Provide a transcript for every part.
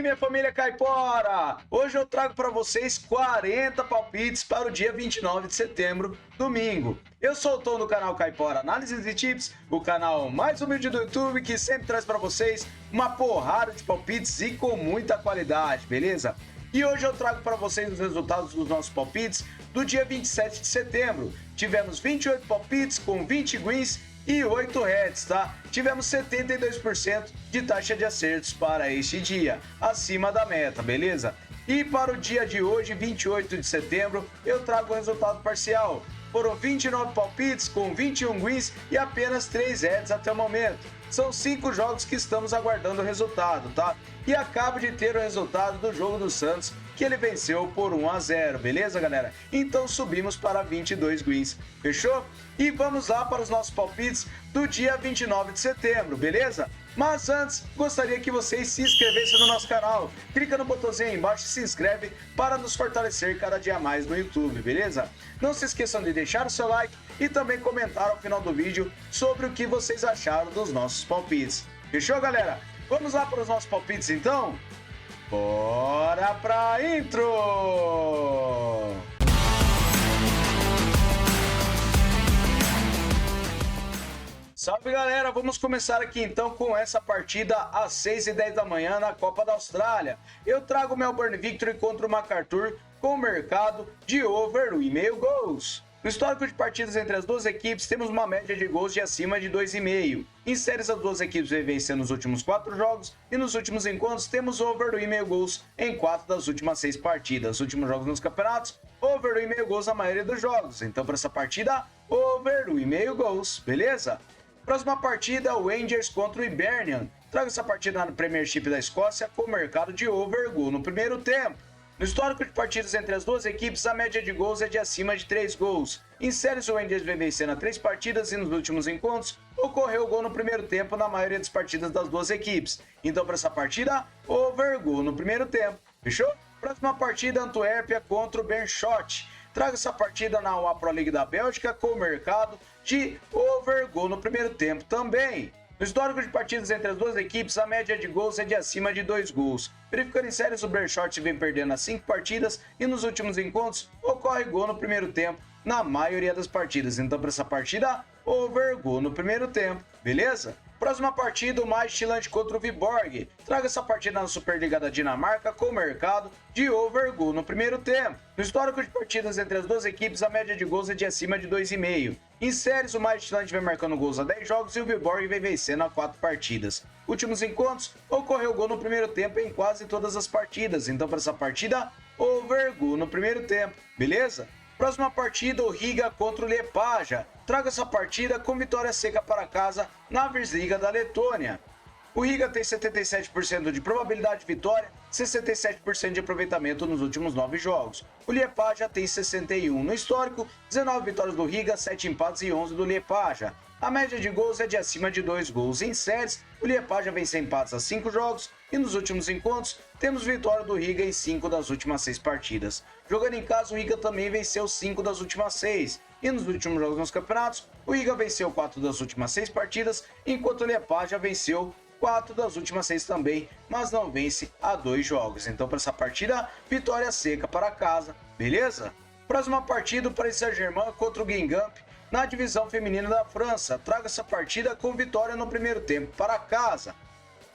minha família caipora! Hoje eu trago para vocês 40 palpites para o dia 29 de setembro, domingo. Eu sou o Tom do canal Caipora Análises e Tips, o canal mais humilde do YouTube que sempre traz para vocês uma porrada de palpites e com muita qualidade, beleza? E hoje eu trago para vocês os resultados dos nossos palpites do dia 27 de setembro. Tivemos 28 palpites com 20 greens e 8 reds, tá? Tivemos 72% de taxa de acertos para este dia, acima da meta, beleza? E para o dia de hoje, 28 de setembro, eu trago o resultado parcial. Foram 29 palpites com 21 greens e apenas 3 reds até o momento. São 5 jogos que estamos aguardando o resultado, tá? E acabo de ter o resultado do jogo do Santos, que ele venceu por 1-0, beleza, galera? Então subimos para 22 greens, fechou? E vamos lá para os nossos palpites do dia 29 de setembro, beleza? Mas antes, gostaria que vocês se inscrevessem no nosso canal. Clica no botãozinho aí embaixo e se inscreve para nos fortalecer cada dia mais no YouTube, beleza? Não se esqueçam de deixar o seu like e também comentar ao final do vídeo sobre o que vocês acharam dos nossos palpites. Fechou, galera? Vamos lá para os nossos palpites, então? Bora pra intro! Salve, galera! Vamos começar aqui então com essa partida às 6h10 da manhã na Copa da Austrália. Eu trago o Melbourne Victory contra o MacArthur com o mercado de over 1,5 gols. No histórico de partidas entre as duas equipes, temos uma média de gols de acima de 2,5. Em séries, as duas equipes vêm vencendo nos últimos 4 jogos e nos últimos encontros temos over 1,5 gols em 4 das últimas 6 partidas. Os últimos jogos nos campeonatos, over 1,5 gols na maioria dos jogos. Então, para essa partida, over 1,5 gols, beleza? Próxima partida, o Rangers contra o Hibernian. Trago essa partida na Premiership da Escócia com o mercado de over gol no primeiro tempo. No histórico de partidas entre as duas equipes, a média de gols é de acima de 3 gols. Em séries, o Rangers vem vencendo a 3 partidas e nos últimos encontros ocorreu gol no primeiro tempo na maioria das partidas das duas equipes. Então, para essa partida, over gol no primeiro tempo. Fechou? Próxima partida, Antuérpia contra o Beerschot. Trago essa partida na UEFA Pro League da Bélgica com o mercado de over gol no primeiro tempo também. No histórico de partidas entre as duas equipes, a média de gols é de acima de 2 gols. Verificando em séries, o Beerschot vem perdendo as 5 partidas e nos últimos encontros ocorre gol no primeiro tempo na maioria das partidas. Então, para essa partida, over gol no primeiro tempo, beleza? Próxima partida, o Midtjylland contra o Viborg. Traga essa partida na Superliga da Dinamarca com o mercado de over gol no primeiro tempo. No histórico de partidas entre as duas equipes, a média de gols é de acima de 2,5. Em séries, o Midtjylland vem marcando gols a 10 jogos e o Viborg vem vencendo a 4 partidas. Últimos encontros, ocorreu gol no primeiro tempo em quase todas as partidas. Então, para essa partida, over gol no primeiro tempo, beleza? Próxima partida, o Riga contra o Liepaja. Traga essa partida com vitória seca para casa na Virslīga da Letônia. O Riga tem 77% de probabilidade de vitória, 67% de aproveitamento nos últimos 9 jogos. O Liepaja tem 61%. No histórico, 19 vitórias do Riga, 7 empates e 11 do Liepaja. A média de gols é de acima de 2 gols. Em séries, o Liepaja vem sem empates a 5 jogos e nos últimos encontros temos vitória do Riga em 5 das últimas 6 partidas. Jogando em casa, o Riga também venceu 5 das últimas 6. E nos últimos jogos nos campeonatos, o Riga venceu 4 das últimas 6 partidas, enquanto o Liepaja venceu 4 das últimas 6 também, mas não vence a 2 jogos. Então, para essa partida, vitória seca para casa, beleza? Próxima partida, o Paris Saint-Germain contra o Guingamp na divisão feminina da França. Traga essa partida com vitória no primeiro tempo para casa.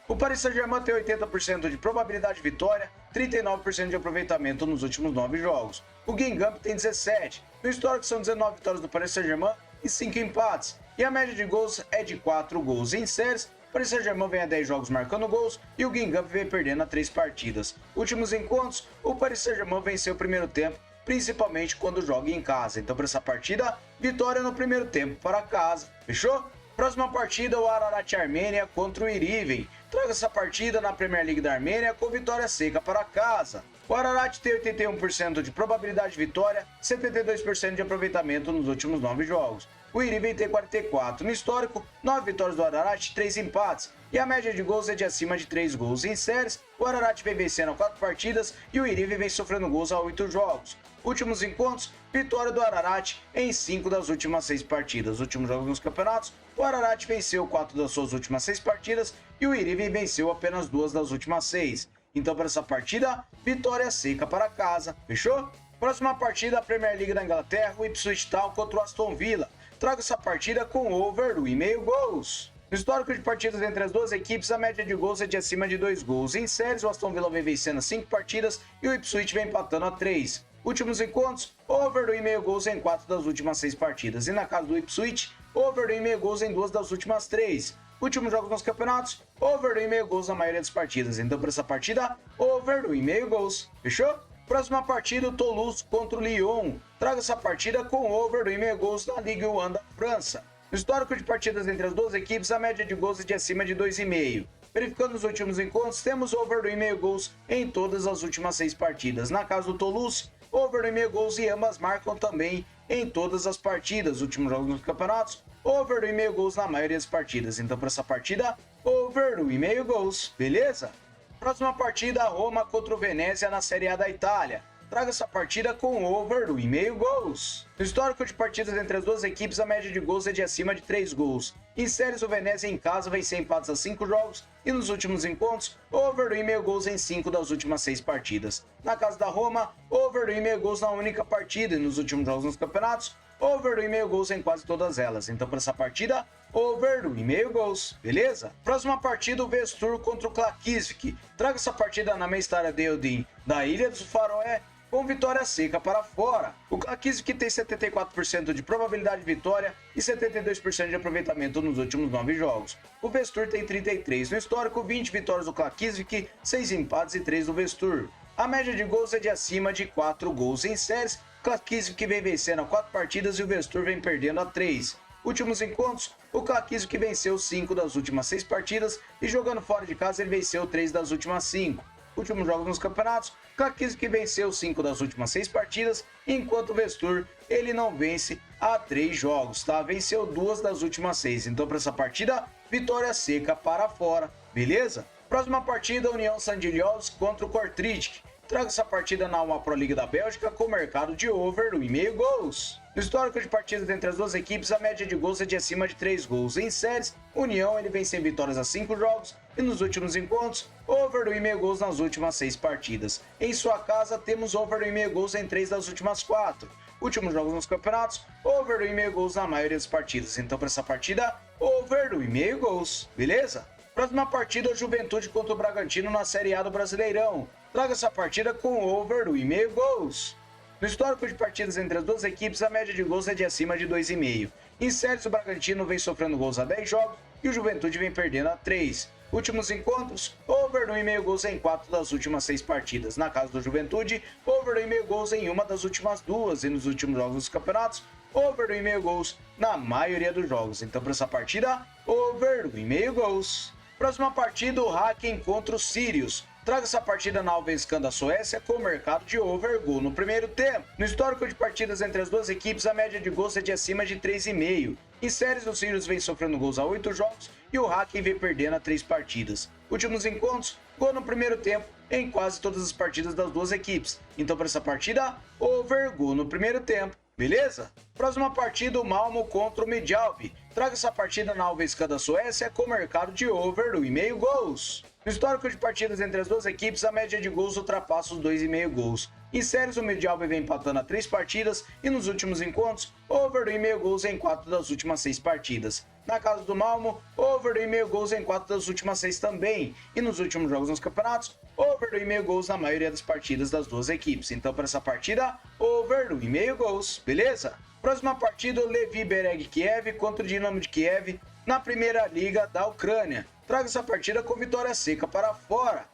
O Paris Saint-Germain tem 80% de probabilidade de vitória, 39% de aproveitamento nos últimos 9 jogos. O Guingamp tem 17%. No histórico são 19 vitórias do Paris Saint-Germain e 5 empates. E a média de gols é de 4 gols. Em séries, o Paris Saint-Germain vem a 10 jogos marcando gols e o Guingamp vem perdendo a 3 partidas. Últimos encontros, o Paris Saint-Germain venceu o primeiro tempo, principalmente quando joga em casa. Então, para essa partida, vitória no primeiro tempo para casa. Fechou? Próxima partida, o Ararat Armênia contra o Iriven. Traga essa partida na Premier League da Armênia com vitória seca para casa. O Ararat tem 81% de probabilidade de vitória, 72% de aproveitamento nos últimos 9 jogos. O Iriven tem 44%. No histórico, 9 vitórias do Ararat, 3 empates. E a média de gols é de acima de 3 gols. Em séries, o Ararat vem vencendo 4 partidas e o Iriven vem sofrendo gols a 8 jogos. Últimos encontros, vitória do Ararat em 5 das últimas 6 partidas. Últimos jogos nos campeonatos, o Ararat venceu 4 das suas últimas 6 partidas e o Iriven venceu apenas 2 das últimas 6. Então, para essa partida, vitória seca para casa. Fechou? Próxima partida, a Premier League da Inglaterra, o Ipswich Town contra o Aston Villa. Trago essa partida com over 1,5 gols. No histórico de partidas entre as duas equipes, a média de gols é de acima de 2 gols. Em séries, o Aston Villa vem vencendo 5 partidas e o Ipswich vem empatando a 3. Últimos encontros, over 1,5 gols em 4 das últimas 6 partidas. E na casa do Ipswich, over 1,5 gols em 2 das últimas 3. Últimos jogos nos campeonatos, over 1,5 gols na maioria das partidas. Então, para essa partida, over 1,5 gols. Fechou? Próxima partida, o Toulouse contra o Lyon. Traga essa partida com over 1,5 gols na Ligue 1 da França. No histórico de partidas entre as duas equipes, a média de gols é de acima de 2,5. Verificando os últimos encontros, temos over 1,5 gols em todas as últimas 6 partidas. Na casa do Toulouse, over 1,5 gols e ambas marcam também em todas as partidas. Últimos jogos nos campeonatos, over 1,5 gols na maioria das partidas. Então, para essa partida, over 1,5 gols. Beleza? Próxima partida, Roma contra o Venezia na Série A da Itália. Traga essa partida com over 1,5 gols. No histórico de partidas entre as duas equipes, a média de gols é de acima de 3 gols. Em séries, o Venezia em casa vem sem empates a 5 jogos e nos últimos encontros, over 1,5 gols em 5 das últimas 6 partidas. Na casa da Roma, over 1,5 gols na única partida e nos últimos jogos nos campeonatos, over 1,5 gols em quase todas elas. Então, para essa partida, over 1,5 gols, beleza? Próxima partida, o Vestur contra o Klaksvik. Traga essa partida na Mestalla Eldin da Ilha dos Faroé com vitória seca para fora. O Klaksvik tem 74% de probabilidade de vitória e 72% de aproveitamento nos últimos 9 jogos. O Vestur tem 33 no histórico, 20 vitórias do Klaksvik, 6 empates e 3 do Vestur. A média de gols é de acima de 4 gols em séries. O Klaksvik vem vencendo a 4 partidas e o Vestur vem perdendo a 3. Últimos encontros, o Klaksvik venceu 5 das últimas 6 partidas e jogando fora de casa ele venceu 3 das últimas 5. Últimos jogos nos campeonatos, o Klaksvik venceu 5 das últimas 6 partidas, enquanto o Vestur ele não vence há 3 jogos, tá? Venceu 2 das últimas 6. Então, para essa partida, vitória seca para fora, beleza? Próxima partida, União Saint-Gilloise contra o Kortrijk. Traga essa partida na Uma Pro League da Bélgica com mercado de over 1,5 gols. No histórico de partidas entre as duas equipes, a média de gols é de acima de 3 gols. Em séries, União ele vem sem vitórias a 5 jogos e nos últimos encontros, over 1,5 gols nas últimas 6 partidas. Em sua casa, temos over 1,5 gols em 3 das últimas 4. Últimos jogos nos campeonatos, over 1,5 gols na maioria das partidas. Então, para essa partida, over 1,5 gols, beleza? Próxima partida, o Juventude contra o Bragantino na Série A do Brasileirão. Traga essa partida com over 1,5 gols. No histórico de partidas entre as duas equipes, a média de gols é de acima de 2,5. Em séries, o Bragantino vem sofrendo gols a 10 jogos e o Juventude vem perdendo a 3. Últimos encontros, over 1,5 gols em 4 das últimas 6 partidas. Na casa do Juventude, over 1,5 gols em uma das últimas 2 e nos últimos jogos dos campeonatos, over 1,5 gols na maioria dos jogos. Então, para essa partida, over 1,5 gols. Próxima partida, o Häcken contra o Sirius. Traga essa partida na Allsvenskan da Suécia com o mercado de over gol no primeiro tempo. No histórico de partidas entre as duas equipes, a média de gols é de acima de 3,5. Em séries, o Sirius vem sofrendo gols a 8 jogos e o Häcken vem perdendo a 3 partidas. Últimos encontros, gol no primeiro tempo em quase todas as partidas das duas equipes. Então, para essa partida, over gol no primeiro tempo. Beleza? Próxima partida, o Malmo contra o Midtjylland. Traga essa partida na Allsvenskan da Suécia com o mercado de over 1,5 gols. No histórico de partidas entre as duas equipes, a média de gols ultrapassa os 2,5 gols. Em séries, o Midtjylland vem empatando a 3 partidas e nos últimos encontros, over 1,5 gols em 4 das últimas 6 partidas. Na casa do Malmo, over 1,5 gols em 4 das últimas 6 também. E nos últimos jogos nos campeonatos, over 1,5 gols na maioria das partidas das duas equipes. Então, para essa partida, over 1,5 gols, beleza? Próxima partida, o Lviv Bereg Kiev contra o Dinamo de Kiev na Primeira Liga da Ucrânia. Traga essa partida com vitória seca para fora.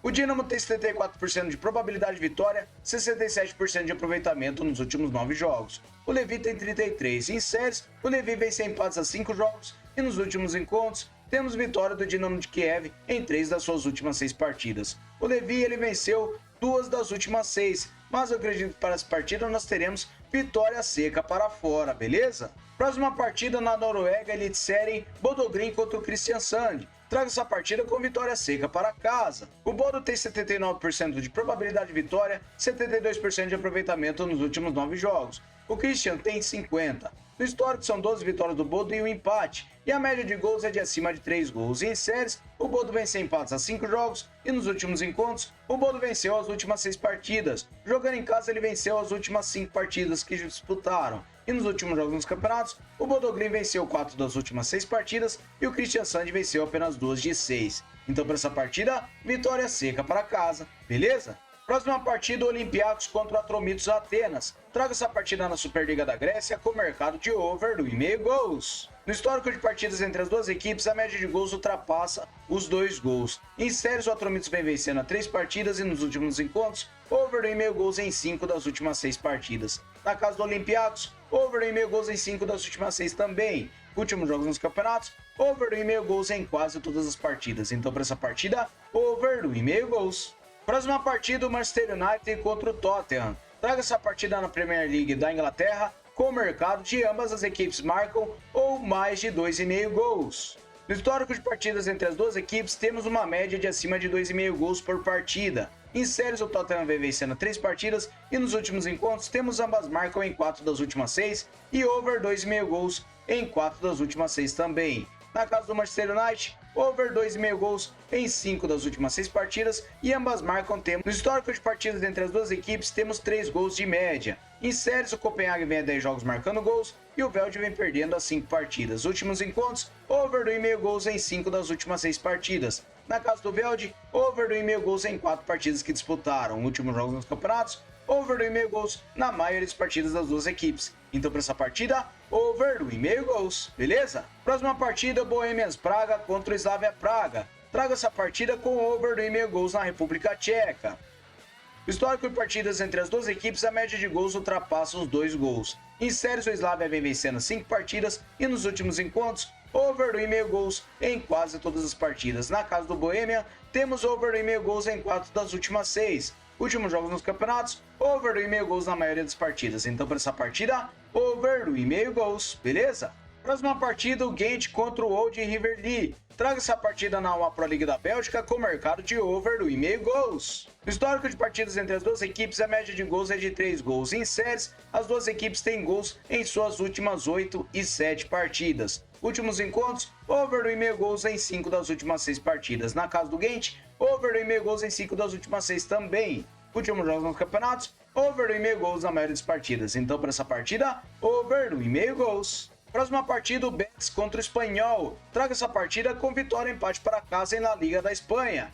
O Dinamo tem 74% de probabilidade de vitória, 67% de aproveitamento nos últimos 9 jogos. O Lviv tem 33. Em séries, o Lviv vem sem empates a 5 jogos e nos últimos encontros, temos vitória do Dinamo de Kiev em 3 das suas últimas 6 partidas. O Lviv ele venceu 2 das últimas 6, mas eu acredito que para essa partida nós teremos vitória seca para fora, beleza? Próxima partida na Noruega, Eliteserien, Bodø Glimt contra o Kristiansand. Traga essa partida com vitória seca para casa. O Bodo tem 79% de probabilidade de vitória, 72% de aproveitamento nos últimos 9 jogos. O Christian tem 50%. No histórico são 12 vitórias do Bodo e um empate, e a média de gols é de acima de 3 gols. Em séries, o Bodo venceu empates a 5 jogos, e nos últimos encontros, o Bodo venceu as últimas 6 partidas. Jogando em casa, ele venceu as últimas 5 partidas que disputaram. E nos últimos jogos nos campeonatos, o Bodoglim venceu 4 das últimas 6 partidas e o Christian Sand venceu apenas 2 de 6. Então, para essa partida, vitória seca para casa, beleza? Próxima partida, Olympiacos contra o Atromitos Atenas. Traga essa partida na Superliga da Grécia com mercado de over do 1,5 gols. No histórico de partidas entre as duas equipes, a média de gols ultrapassa os 2 gols. Em séries, o Atromitos vem vencendo a 3 partidas e nos últimos encontros, over do 1,5 gols em 5 das últimas 6 partidas. Na casa do Olympiacos, over do 1,5 gols em 5 das últimas 6 também. Últimos jogos nos campeonatos, over do 1,5 gols em quase todas as partidas. Então, para essa partida, over do 1,5 gols. Próxima partida, o Manchester United contra o Tottenham. Traga essa partida na Premier League da Inglaterra com o mercado de ambas as equipes marcam ou mais de 2,5 gols. No histórico de partidas entre as duas equipes, temos uma média de acima de 2,5 gols por partida. Em séries, o Tottenham vem vencendo 3 partidas e nos últimos encontros temos ambas marcam em 4 das últimas 6 e over 2,5 gols em 4 das últimas 6 também. Na casa do Manchester United, over 2,5 gols em 5 das últimas 6 partidas e ambas marcam tempo. No histórico de partidas entre as duas equipes, temos 3 gols de média. Em séries, o Copenhague vem a 10 jogos marcando gols e o Velde vem perdendo as 5 partidas. Últimos encontros, over 2,5 gols em 5 das últimas 6 partidas. Na casa do Velde, over 2,5 gols em 4 partidas que disputaram. Últimos jogos nos campeonatos, over 2,5 gols na maioria das partidas das duas equipes. Então, para essa partida, over 2,5 gols, beleza? Próxima partida, Bohemians Praga contra o Slavia Praga. Traga essa partida com over 2,5 gols na República Tcheca. No histórico de partidas entre as duas equipes, a média de gols ultrapassa os 2 gols. Em séries, o Slavia vem vencendo 5 partidas e nos últimos encontros, over 2,5 gols em quase todas as partidas. Na casa do Bohemia, temos over 2,5 gols em 4 das últimas 6. Últimos jogos nos campeonatos, over 2,5 gols na maioria das partidas. Então, para essa partida, over 2,5 gols, beleza? Próxima partida, o Ghent contra o Old River Lee. Traga essa partida na Pro League da Bélgica com mercado de over do 1,5 gols. No histórico de partidas entre as duas equipes, a média de gols é de 3 gols. Em séries, as duas equipes têm gols em suas últimas 8 e 7 partidas. Últimos encontros, over do 1,5 gols em 5 das últimas 6 partidas. Na casa do Ghent, over do 1,5 gols em 5 das últimas 6 também. Últimos jogos nos campeonatos, over do 1,5 gols na maioria das partidas. Então, para essa partida, over do 1,5 gols. Próxima partida, o Betis contra o Espanhol. Traga essa partida com vitória e empate para casa em La Liga da Espanha.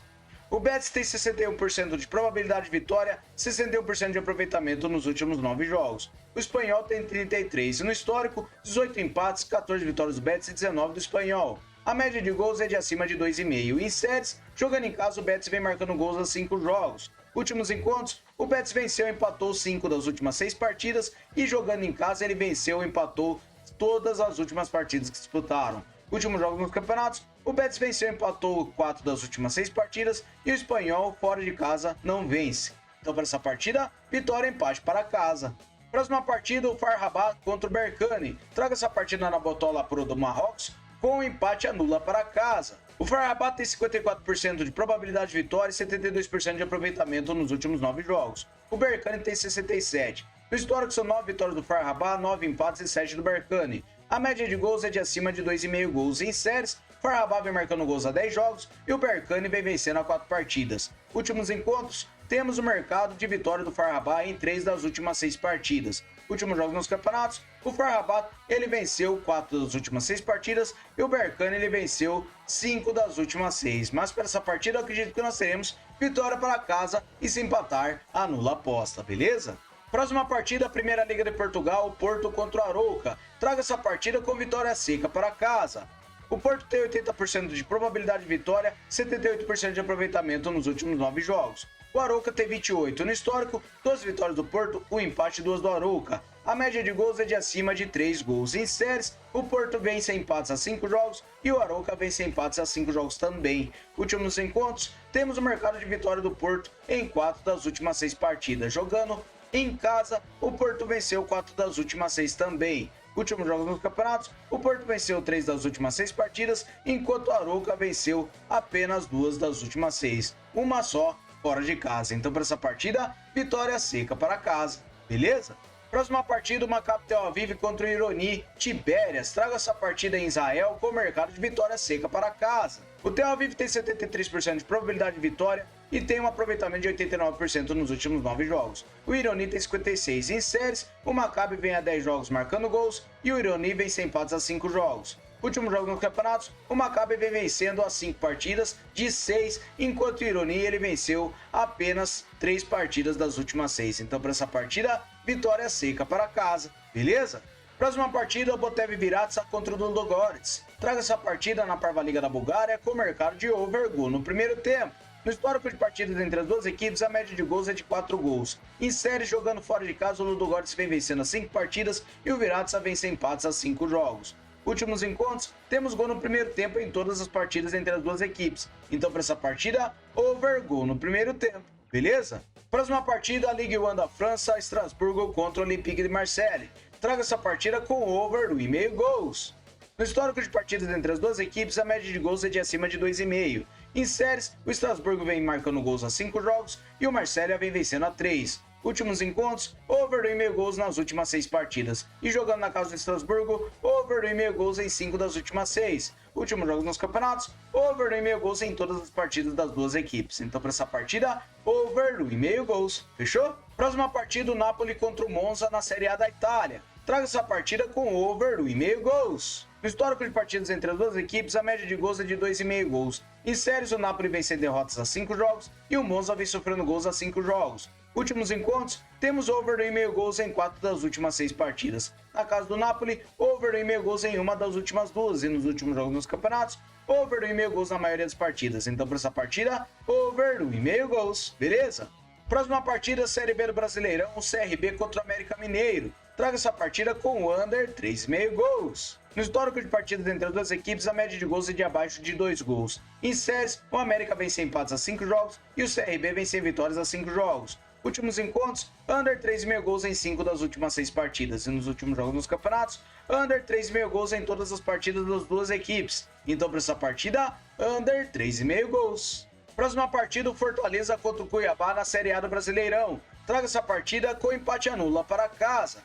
O Betis tem 61% de probabilidade de vitória, 61% de aproveitamento nos últimos 9 jogos. O Espanhol tem 33%. No histórico, 18 empates, 14 vitórias do Betis e 19 do Espanhol. A média de gols é de acima de 2,5. Em séries, jogando em casa, o Betis vem marcando gols a 5 jogos. Últimos encontros, o Betis venceu e empatou 5 das últimas 6 partidas e jogando em casa ele venceu e empatou todas as últimas partidas que disputaram. Últimos jogos nos campeonatos, o Betis venceu e empatou 4 das últimas 6 partidas e o Espanhol, fora de casa, não vence. Então, para essa partida, vitória e empate para casa. Próxima partida, o FAR Rabat contra o Berkane. Traga essa partida na Botola Pro do Marrocos com empate anula para casa. O FAR Rabat tem 54% de probabilidade de vitória e 72% de aproveitamento nos últimos 9 jogos. O Berkane tem 67%. No histórico são 9 vitórias do FAR Rabat, 9 empates e 7 do Berkane. A média de gols é de acima de 2,5 gols. Em séries, o FAR Rabat vem marcando gols a 10 jogos e o Berkane vem vencendo a 4 partidas. Últimos encontros, temos o mercado de vitória do FAR Rabat em 3 das últimas 6 partidas. Últimos jogos nos campeonatos, o FAR Rabat ele venceu 4 das últimas 6 partidas e o Berkane ele venceu 5 das últimas 6. Mas para essa partida eu acredito que nós teremos vitória para casa e se empatar, anula a aposta, beleza? Próxima partida, Primeira Liga de Portugal, Porto contra o Arouca. Traga essa partida com vitória seca para casa. O Porto tem 80% de probabilidade de vitória, 78% de aproveitamento nos últimos 9 jogos. O Arouca tem 28%. No histórico, 12 vitórias do Porto, 1 empate e 2 do Arouca. A média de gols é de acima de 3 gols. Em séries, o Porto vence empates a 5 jogos e o Arouca vence empates a 5 jogos também. Últimos encontros, temos o mercado de vitória do Porto em 4 das últimas 6 partidas. Jogando em casa, o Porto venceu 4 das últimas 6 também. Últimos jogos nos campeonatos, o Porto venceu 3 das últimas 6 partidas, enquanto o Arouca venceu apenas 2 das últimas 6. Uma só fora de casa. Então, para essa partida, vitória seca para casa, beleza? Próxima partida, o Maccabi Tel Aviv contra o Ironi Tibérias. Trago essa partida em Israel com o mercado de vitória seca para casa. O Tel Aviv tem 73% de probabilidade de vitória e tem um aproveitamento de 89% nos últimos 9 jogos. O Ironi tem 56%. Em séries, o Maccabi vem a 10 jogos marcando gols e o Ironi vem sem empates a 5 jogos. Último jogo nos campeonatos, o Maccabi vem vencendo as 5 partidas de 6, enquanto o Ironi ele venceu apenas 3 partidas das últimas 6. Então, para essa partida, vitória seca para casa, beleza? Próxima partida, o Botev Viratsa contra o Ludogorets. Traga essa partida na Parva Liga da Bulgária com o mercado de over-goal no primeiro tempo. No histórico de partidas entre as duas equipes, a média de gols é de 4 gols. Em série, jogando fora de casa, o Ludogorets vem vencendo as 5 partidas e o Viratsa vem sem empates a 5 jogos. Últimos encontros, temos gol no primeiro tempo em todas as partidas entre as duas equipes. Então, para essa partida, over-goal no primeiro tempo, beleza? Próxima partida, a Ligue 1 da França, Estrasburgo contra o Olympique de Marseille. Traga essa partida com over 1,5 gols. No histórico de partidas entre as duas equipes, a média de gols é de acima de 2,5. Em séries, o Estrasburgo vem marcando gols a 5 jogos e o Marseille vem vencendo a 3. Últimos encontros, over 1,5 gols nas últimas 6 partidas. E jogando na casa do Estrasburgo, over 1,5 gols em 5 das últimas 6. Últimos jogos nos campeonatos, over 1,5 gols em todas as partidas das duas equipes. Então, para essa partida, over 1,5 gols. Fechou? Próxima partida, o Napoli contra o Monza na Série A da Itália. Traga essa partida com over 1,5 gols. No histórico de partidas entre as duas equipes, a média de gols é de 2,5 gols. Em séries, o Napoli vem sem derrotas a 5 jogos e o Monza vem sofrendo gols a 5 jogos. Últimos encontros, temos over 1,5 gols em 4 das últimas 6 partidas. Na casa do Napoli, over 1,5 gols em uma das últimas 2 e nos últimos jogos nos campeonatos, over 1,5 gols na maioria das partidas. Então, para essa partida, over 1,5 gols, beleza? Próxima partida, Série B do Brasileirão, o CRB contra o América Mineiro. Traga essa partida com under 3,5 gols. No histórico de partidas entre as duas equipes, a média de gols é de abaixo de 2 gols. Em séries, o América vem sem empates a 5 jogos e o CRB vem sem vitórias a 5 jogos. Últimos encontros, under 3,5 gols em 5 das últimas 6 partidas. E nos últimos jogos nos campeonatos, under 3,5 gols em todas as partidas das duas equipes. Então, para essa partida, under 3,5 gols. Próxima partida, o Fortaleza contra o Cuiabá na Série A do Brasileirão. Traga essa partida com empate anula para casa.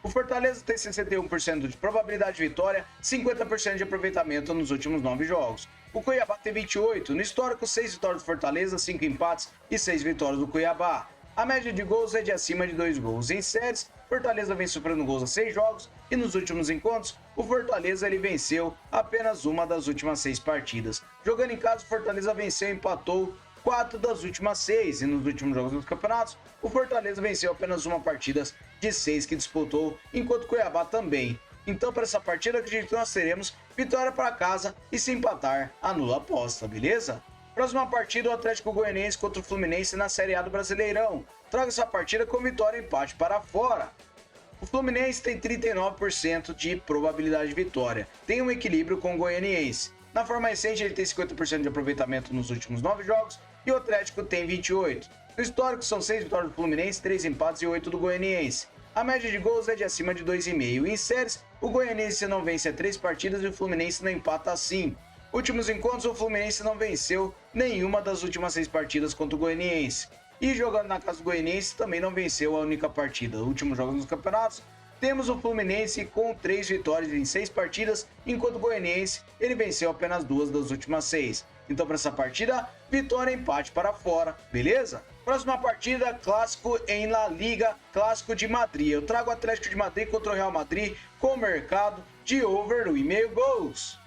O Fortaleza tem 61% de probabilidade de vitória, 50% de aproveitamento nos últimos 9 jogos. O Cuiabá tem 28%. No histórico, 6 vitórias do Fortaleza, 5 empates e 6 vitórias do Cuiabá. A média de gols é de acima de 2 gols. Em séries, Fortaleza vem sofrendo gols a 6 jogos e nos últimos encontros, o Fortaleza ele venceu apenas uma das últimas 6 partidas. Jogando em casa, o Fortaleza venceu e empatou 4 das últimas 6 e nos últimos jogos dos campeonatos, o Fortaleza venceu apenas uma partida de 6 que disputou, enquanto o Cuiabá também. Então, para essa partida, acredito que nós teremos vitória para casa e se empatar, anula a aposta, beleza? Próxima partida, o Atlético Goianiense contra o Fluminense na Série A do Brasileirão. Traga essa partida com vitória e empate para fora. O Fluminense tem 39% de probabilidade de vitória. Tem um equilíbrio com o Goianiense. Na forma recente, ele tem 50% de aproveitamento nos últimos 9 jogos e o Atlético tem 28%. No histórico, são 6 vitórias do Fluminense, 3 empates e 8 do Goianiense. A média de gols é de acima de 2,5. Em séries, o Goianiense não vence a 3 partidas e o Fluminense não empata a 5. Últimos encontros, o Fluminense não venceu nenhuma das últimas 6 partidas contra o Goianiense. E jogando na casa do Goianiense, também não venceu a única partida. Últimos jogos nos campeonatos, temos o Fluminense com 3 vitórias em 6 partidas, enquanto o Goianiense ele venceu apenas 2 das últimas 6. Então, para essa partida, vitória e empate para fora, beleza? Próxima partida, clássico em La Liga, clássico de Madrid. Eu trago o Atlético de Madrid contra o Real Madrid com o mercado de over 1,5 gols.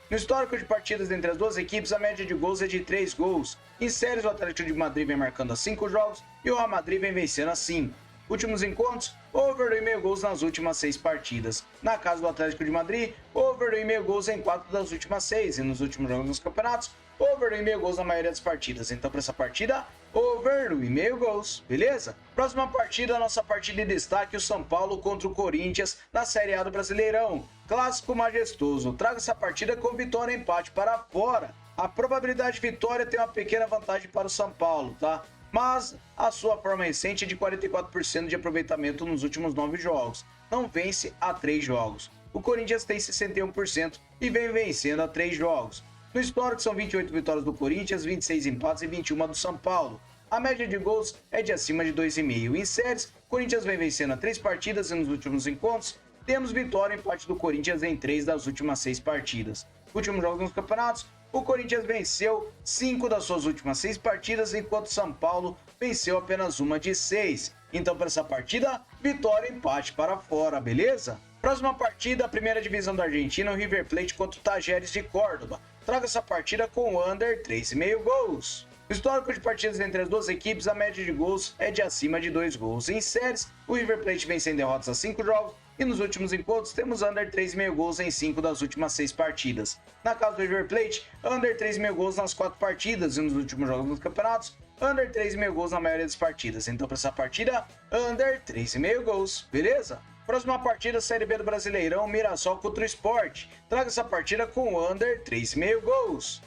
No histórico de partidas entre as duas equipes, a média de gols é de 3 gols. Em séries, o Atlético de Madrid vem marcando a 5 jogos e o Real Madrid vem vencendo a 5. Últimos encontros, over 1,5 gols nas últimas 6 partidas. Na casa do Atlético de Madrid, over 1,5 gols em 4 das últimas 6. E nos últimos jogos dos campeonatos, over 1,5 gols na maioria das partidas. Então, para essa partida, over 1,5 gols, beleza? Próxima partida, a nossa partida de destaque, o São Paulo contra o Corinthians na Série A do Brasileirão. Clássico majestoso. Traga essa partida com vitória e empate para fora. A probabilidade de vitória tem uma pequena vantagem para o São Paulo, tá? Mas a sua forma recente é de 44% de aproveitamento nos últimos 9 jogos. Não vence a 3 jogos. O Corinthians tem 61% e vem vencendo a 3 jogos. No histórico são 28 vitórias do Corinthians, 26 empates e 21 do São Paulo. a média de gols é de acima de 2,5. Em séries, o Corinthians vem vencendo a 3 partidas e nos últimos encontros temos vitória e empate do Corinthians em 3 das últimas 6 partidas. Últimos jogos nos campeonatos, o Corinthians venceu 5 das suas últimas 6 partidas, enquanto o São Paulo venceu apenas uma de 6. Então, para essa partida, vitória e empate para fora, beleza? Próxima partida, a primeira divisão da Argentina, o River Plate contra o Talleres de Córdoba. Traga essa partida com o under 3,5 gols. No histórico de partidas entre as duas equipes, a média de gols é de acima de 2 gols. Em séries, o River Plate vem sem derrotas a 5 jogos, e nos últimos encontros temos under 3,5 gols em 5 das últimas 6 partidas. Na casa do River Plate, under 3,5 gols nas 4 partidas e nos últimos jogos dos campeonatos, under 3,5 gols na maioria das partidas. Então, para essa partida, under 3,5 gols, beleza? Próxima partida, Série B do Brasileirão, Mirassol contra o Sport. Traga essa partida com under 3,5 gols.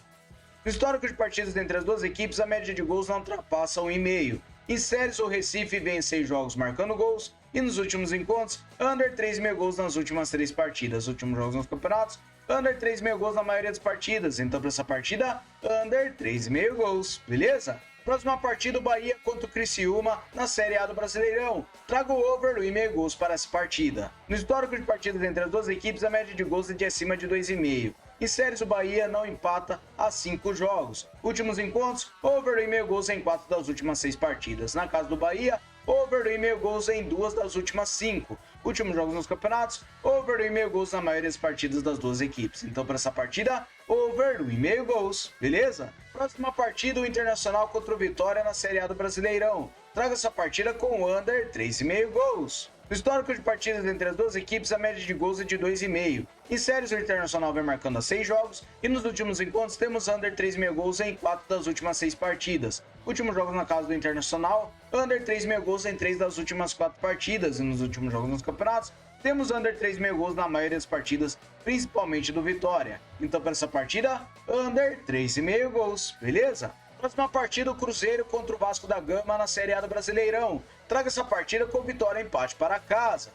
No histórico de partidas entre as duas equipes, a média de gols não ultrapassa 1,5. Em séries, o Recife vem em 6 jogos marcando gols, e nos últimos encontros, under 3,5 gols nas últimas 3 partidas. Últimos jogos nos campeonatos, under 3,5 gols na maioria das partidas. Então, para essa partida, under 3,5 gols, beleza? Próxima partida, o Bahia contra o Criciúma na Série A do Brasileirão. Traga o over do 1,5 gols para essa partida. No histórico de partidas entre as duas equipes, a média de gols é de acima de 2,5. Em séries, o Bahia não empata há 5 jogos. Últimos encontros, over do 1,5 gols em 4 das últimas 6 partidas. Na casa do Bahia, over do 1,5 gols em 2 das últimas 5. Últimos jogos nos campeonatos, over do 1,5 gols na maioria das partidas das duas equipes. Então, para essa partida, over do 1,5 gols, beleza? Próxima partida, o Internacional contra o Vitória na Série A do Brasileirão. Traga essa partida com under 3,5 gols. No histórico de partidas entre as duas equipes, a média de gols é de 2,5. Em séries, o Internacional vem marcando há 6 jogos, e nos últimos encontros temos under 3,5 gols em 4 das últimas 6 partidas. Últimos jogos na casa do Internacional, under 3,5 gols em 3 das últimas 4 partidas, e nos últimos jogos nos campeonatos, temos under 3,5 gols na maioria das partidas, principalmente do Vitória. Então, para essa partida, under 3,5 gols, beleza? Próxima partida, o Cruzeiro contra o Vasco da Gama na Série A do Brasileirão. Traga essa partida com vitória e empate para casa.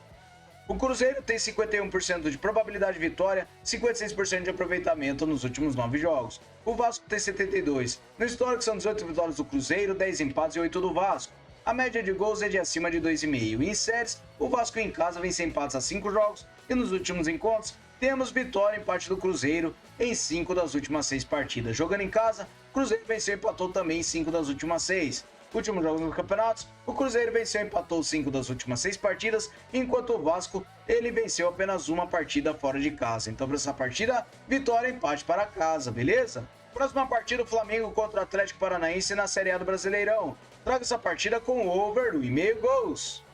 O Cruzeiro tem 51% de probabilidade de vitória, 56% de aproveitamento nos últimos 9 jogos. O Vasco tem 72%. No histórico são 18 vitórias do Cruzeiro, 10 empates e 8 do Vasco. A média de gols é de acima de 2,5. Em séries, o Vasco em casa vem sem empates a 5 jogos, e nos últimos encontros temos vitória e empate do Cruzeiro em 5 das últimas 6 partidas. Jogando em casa, o Cruzeiro venceu e empatou também em 5 das últimas 6. Últimos jogos nos campeonatos, o Cruzeiro venceu e empatou 5 das últimas 6 partidas, enquanto o Vasco ele venceu apenas uma partida fora de casa. Então, para essa partida, vitória e empate para casa, beleza? Próxima partida, o Flamengo contra o Atlético Paranaense na Série A do Brasileirão. Traga essa partida com over do 1,5 gols.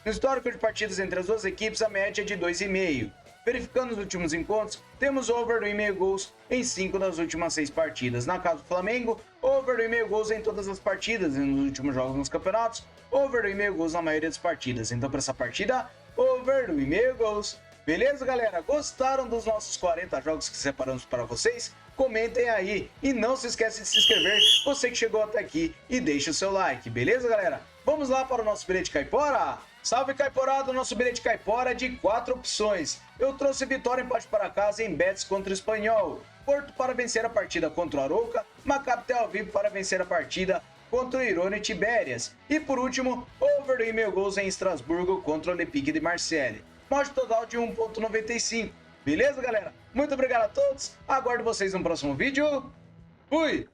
No histórico de partidas entre as duas equipes, a média é de 2,5. Verificando os últimos encontros, temos over do 1,5 gols em 5 das últimas 6 partidas. Na casa do Flamengo, over do 1,5 gols em todas as partidas e nos últimos jogos nos campeonatos, over do 1,5 gols na maioria das partidas. Então, para essa partida, over do 1,5 gols. Beleza, galera? Gostaram dos nossos 40 jogos que separamos para vocês? Comentem aí e não se esqueça de se inscrever, você que chegou até aqui, e deixe o seu like, beleza, galera? Vamos lá para o nosso bilhete caipora? Salve Caiporada, nosso bilhete caipora é de 4 opções. Eu trouxe vitória e empate para casa em Betis contra o Espanhol, Porto para vencer a partida contra o Arouca, Maccabi Tel Aviv para vencer a partida contra o Irone Tibérias, e por último, over do 1,5 gols em Estrasburgo contra o Olympique de Marseille. Modo total de 1,95. Beleza, galera? Muito obrigado a todos. Aguardo vocês no próximo vídeo. Fui!